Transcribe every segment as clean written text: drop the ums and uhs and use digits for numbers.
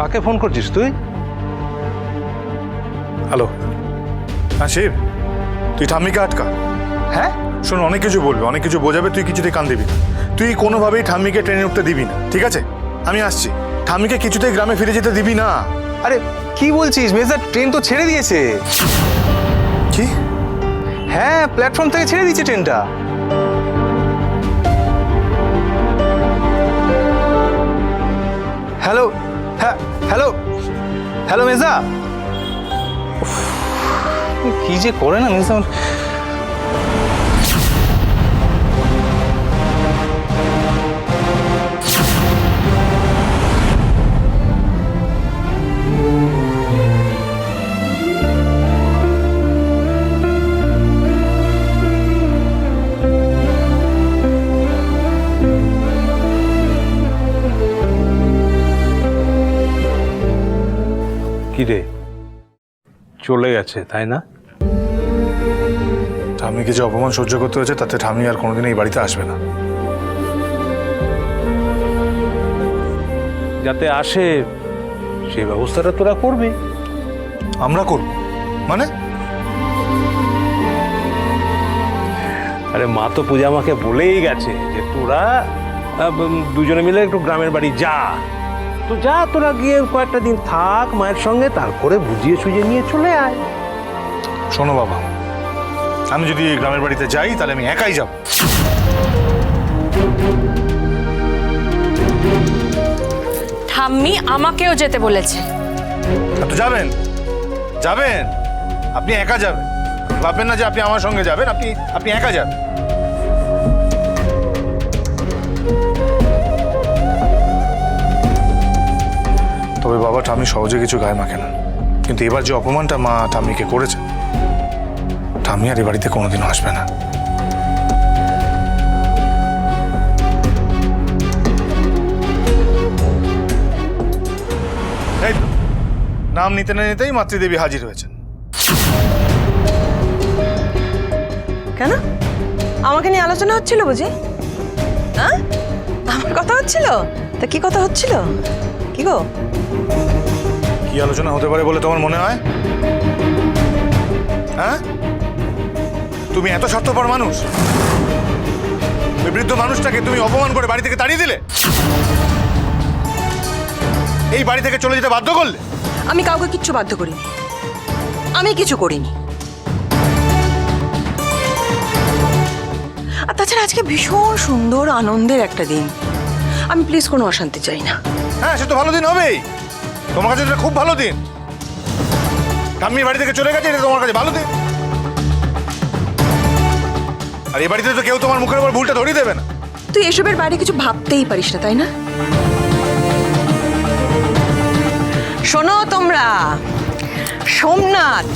কাকে ফোন করছিস তুই? হ্যালো, হ্যাঁ শিব, তুই ঠাম্মিকে আটকা। হ্যাঁ, শোন, অনেক কিছু বলবে, অনেক কিছু বোঝাবে, তুই কিছুতেই কান দিবি না। তুই কোনোভাবেই ঠাম্মিকে ট্রেনে উঠতে দিবি না, ঠিক আছে? আমি আসছি। ঠাম্মিকে কিছুতেই গ্রামে ফিরে যেতে দিবি না। আরে কি বলছিস মেজদা? ট্রেন তো ছেড়ে দিয়েছে। কি? হ্যাঁ, প্ল্যাটফর্ম থেকে ছেড়ে দিয়েছে ট্রেনটা। হ্যালো, হ্যাঁ হ্যালো, হ্যালো মেজদা। উফ, কি যে করে না মেজদা। কি রে, চলে গেছে তাই না? ঠাম্মিকে যে অপমান সহ্য করতে হয়েছে তাতে ঠাম্মি আর কোনোদিন এই বাড়িতে আসবে না। যাতে আসে সেই ব্যবস্থাটা তোরা করবি। আমরা করব মানে? আরে মা তো পূজা আমাকে বলেই গেছে যে তোরা দুজনে মিলে একটু গ্রামের বাড়ি যা। তো যা, তোরা গিয়ে কয়েকটা দিন থাক মায়ের সঙ্গে, তারপরে বুঝিয়ে সুঝিয়ে নিয়ে চলে আয়। শোনো বাবা, আমি যদি গ্রামের বাড়িতে যাই তাহলে আমি একাই যাব। ঠাম্মি আমাকেও যেতে বলেছে। তো যাবেন, যাবেন, আপনি একা যাবেন। ভাববেন না যে আপনি আমার সঙ্গে যাবেন, আপনি একা যাবেন। তবে বাবা, ঠাম্মি সহজে কিছু গায়ে মাখে না, কিন্তু এবার যে অপমানটা মা ঠাম্মিকে করেছে, ঠাম্মি আর এ বাড়িতে কোনোদিনও আসবে না। এই তো, নাম নিতে না নিতেই মাতৃদেবী হাজির হয়েছেন। কেন? আমাকে নিয়ে আলোচনা হচ্ছিল বুঝি? হ্যাঁ, আমার কথা হচ্ছিল? তা কি কথা হচ্ছিল? কি গো? কি আলোচনা হতে পারে বলে তোমার মনে হয়? হ্যাঁ, তুমি এত স্বার্থপর মানুষ? ওই বৃদ্ধ মানুষটাকে তুমি অপমান করে বাড়ি থেকে তাড়িয়ে দিলে, এই বাড়ি থেকে চলে যেতে বাধ্য করলে। আমি কাউকে কিচ্ছু বাধ্য করিনি, আমি কিছু করিনি। আর তাছাড়া আজকে ভীষণ সুন্দর আনন্দের একটা দিন, আমি প্লিজ কোনো অশান্তি চাই না। হ্যাঁ, সে তো ভালো দিন হবেই, তোমার কাছে এটা খুব ভালো দিন। ঠাম্মি বাড়ি থেকে চলে গেছে, এটা তোমার কাছে ভালো দিন। আর এই বাড়িতে তো কেউ তোমার মুখের উপর ভুলটা ধরিয়ে দেবে না। তুই এসবের বাইরে কিছু ভাবতেই পারিস না, তাই না? শোনো তোমরা, সোমনাথ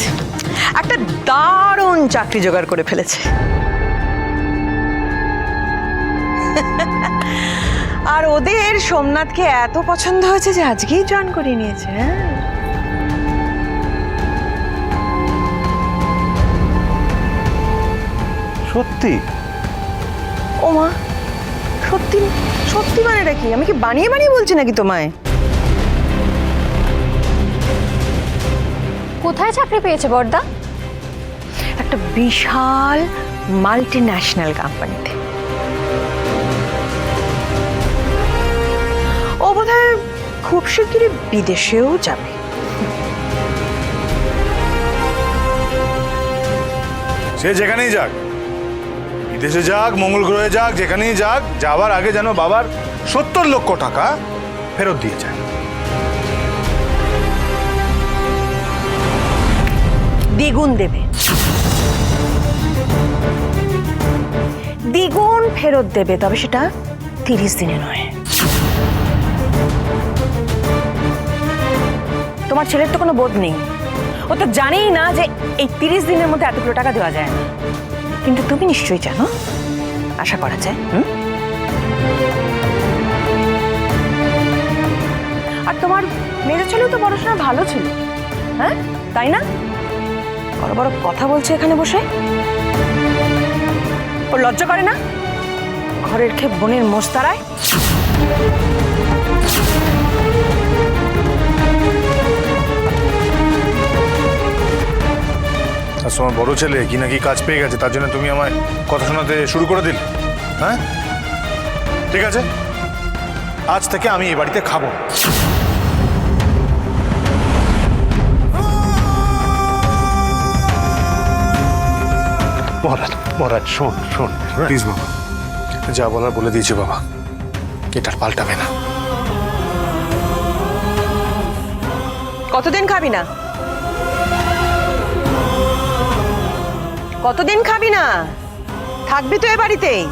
একটা দারুণ চাকরি জোগাড় করে ফেলেছে। আর ওদের সোমনাথকে এত পছন্দ হয়েছে যে আজকেই জয়েন করে নিয়েছে। হ্যাঁ, সত্যি? ও মা, সত্যি? সত্যি মানেটা কি? আমি কি বানিয়ে বানিয়ে বলছি নাকি তোমায়? কোথায় চাকরি পেয়েছে বড়দা? একটা বিশাল মাল্টি ন্যাশনাল কোম্পানিতে। ও বোধহয় খুব শিগগিরই বিদেশেও যাবে। সে যেখানেই যাক, বিদেশে যাক, মঙ্গল গ্রহে যাক, যেখানেই যাক, যাবার আগে যেন বাবার 70 লক্ষ টাকা ফেরত দিয়ে যায়। দ্বিগুণ দেবে, দ্বিগুণ ফেরত দেবে, তবে সেটা 30 দিনে নয়। তোমার ছেলের তো কোনো বোধ নেই, ও তো জানেই না যে এই 30 দিনের মধ্যে এতগুলো টাকা দেওয়া যায় না। কিন্তু তুমি নিশ্চয়ই জানো, আশা করা যায়। আর তোমার মেজর ছেলেও তো পড়াশোনা ভালো ছিল, হ্যাঁ তাই না? বড় বড় কথা বলছে এখানে বসে। ওর লজ্জা করে না? ঘরের খেয়ে বোনের মোষ তাড়ায়। তোমার বড় ছেলে কি নাকি কাজ পেয়ে গেছে, তার জন্য তুমি আমায় কথা শোনাতে শুরু করে দিলে? হ্যাঁ, ঠিক আছে, আজ থেকে আমি এই বাড়িতে খাবো। মহারাজ মহারাজ শোন শোন, প্লিজ বাবা, যা বলার বলে দিয়েছি বাবা, এটার পাল্টাবে না। কতদিন খাবি না? কতদিন খাবি না? থাকবি তো এ বাড়িতেই?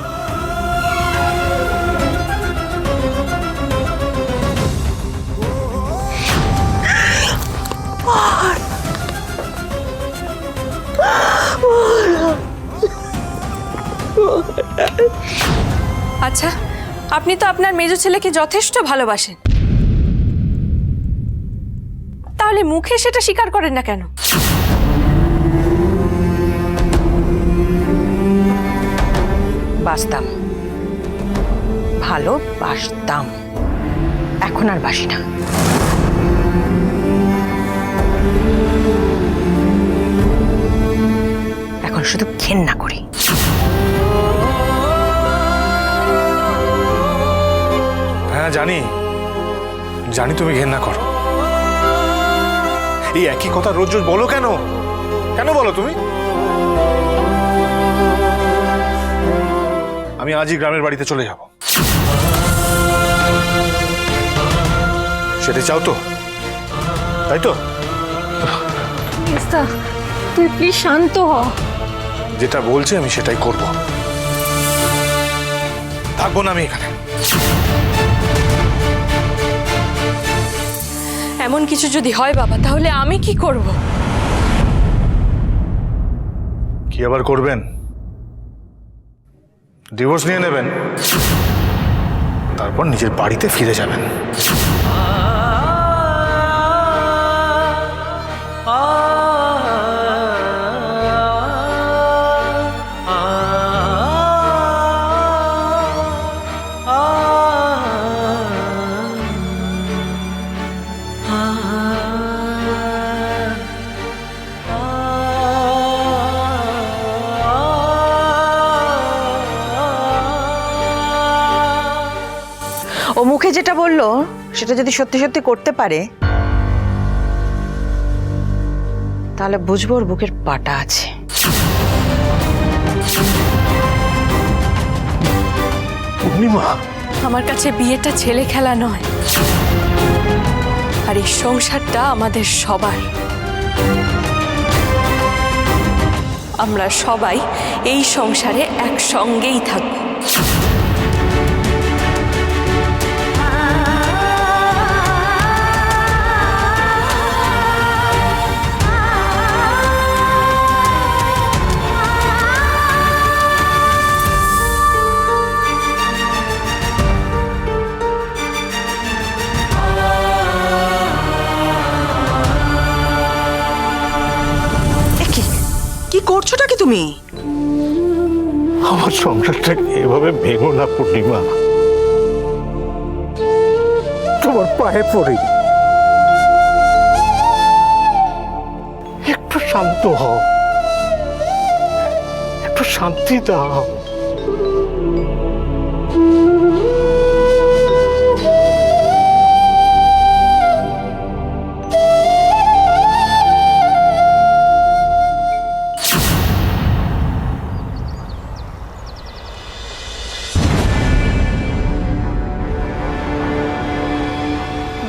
আচ্ছা, আপনি তো আপনার মেজো ছেলেকে যথেষ্ট ভালোবাসেন, তাহলে মুখে সেটা স্বীকার করেন না কেন? বাসতাম, ভালো বাসতাম, এখন আর বাসি না। এখন শুধু ঘেন্না করি। হ্যাঁ জানি, জানি তুমি ঘেন্না করো। এই একই কথা রোজ রোজ বলো কেন? কেন বলো তুমি? আমি আজই গ্রামের বাড়িতে চলে যাব। সেটা চাও তো, তাই তো? তুই প্লিজ শান্ত হ। যেটা বলছে আমি সেটাই করব। থাকবো না আমি এখানে। এমন কিছু যদি হয় বাবা, তাহলে আমি কি করব? কি আবার করবেন? ডিভোর্স নিয়ে নেবেন, তারপর নিজের বাড়িতে ফিরে যাবেন। ও মুখে যেটা বললো সেটা যদি সত্যি সত্যি করতে পারে, তাহলে বুঝবো ওর বুকের পাটা আছে। পূর্ণিমা, আমার কাছে বিয়েটা ছেলে খেলা নয়, আর এই সংসারটা আমাদের সবার। আমরা সবাই এই সংসারে একসঙ্গেই থাকবো। কি করছোটা কি তুমি? আমার সংসারটাকে এভাবে ভেঙো না পূর্ণিমা, তোমার পায়ে পড়ি, একটু শান্ত হও, একটু শান্তি দাও।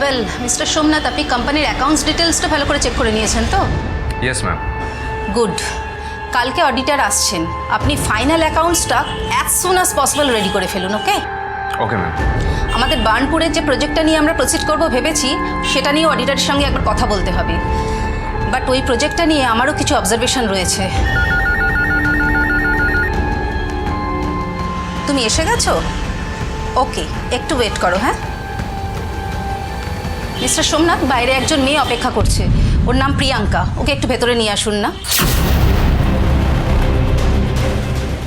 ওয়েল মিস্টার সোমনাথ, আপনি কোম্পানির অ্যাকাউন্টস ডিটেলসটা ভালো করে চেক করে নিয়েছেন তো? Yes ma'am. গুড। কালকে অডিটর আসছেন, আপনি ফাইনাল অ্যাকাউন্টসটা as soon as possible ready করে ফেলুন। Okay okay ma'am. আমাদের বার্নপুরের যে প্রজেক্টটা নিয়ে আমরা প্রসিড করব ভেবেছি, সেটা নিয়ে অডিটরের সঙ্গে একবার কথা বলতে হবে। বাট ওই প্রজেক্টটা নিয়ে আমারও কিছু অবজারভেশন রয়েছে। তুমি এসে গেছো? ওকে, একটু ওয়েট করো। হ্যাঁ মিস্টার সোমনাথ, বাইরে একজন মেয়ে অপেক্ষা করছে, ওর নাম প্রিয়াঙ্কা, ওকে একটু ভেতরে নিয়ে আসুন না।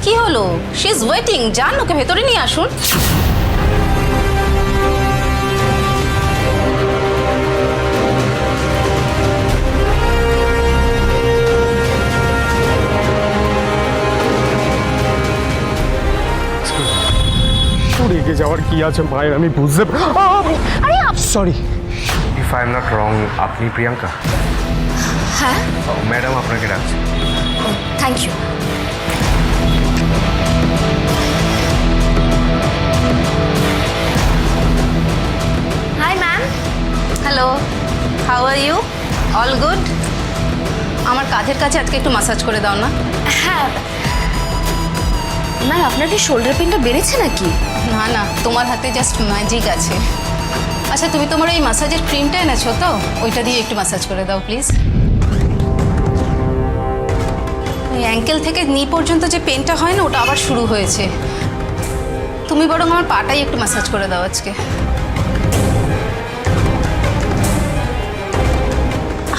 কি হলো? শি ইজ ওয়েটিং, যান ওকে ভেতরে নিয়ে আসুন। রেগে যাওয়ার কি আছে মায়ের, আমি বুঝতে sorry. If I am not wrong, আপনি প্রিয়াঙ্কা? হ্যাঁ, ম্যাডাম আপনাকে ডাকছে। Thank you. Hi ma'am. Hello, how are you? All good? আমার কাঁধের কাছে আজকে একটু মাসাজ করে দাও না। হ্যাঁ ম্যাম, আপনার কি শোল্ডার পেনটা বেড়েছে নাকি? না না, তোমার হাতে জাস্ট ম্যাজিক আছে। আচ্ছা, তুমি তোমার ওই মাসাজের ক্রিমটা এনেছো তো? ওইটা দিয়ে একটু মাসাজ করে দাও প্লিজ। ওই অ্যাঙ্কেল থেকে নি পর্যন্ত যে পেনটা হয় না, ওটা আবার শুরু হয়েছে। তুমি বরং আমার পাটাই একটু মাসাজ করে দাও আজকে।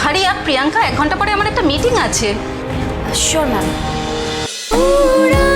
হারি আপ প্রিয়াঙ্কা, 1 ঘন্টা পরে আমার একটা মিটিং আছে। Sure ma'am. উড়ান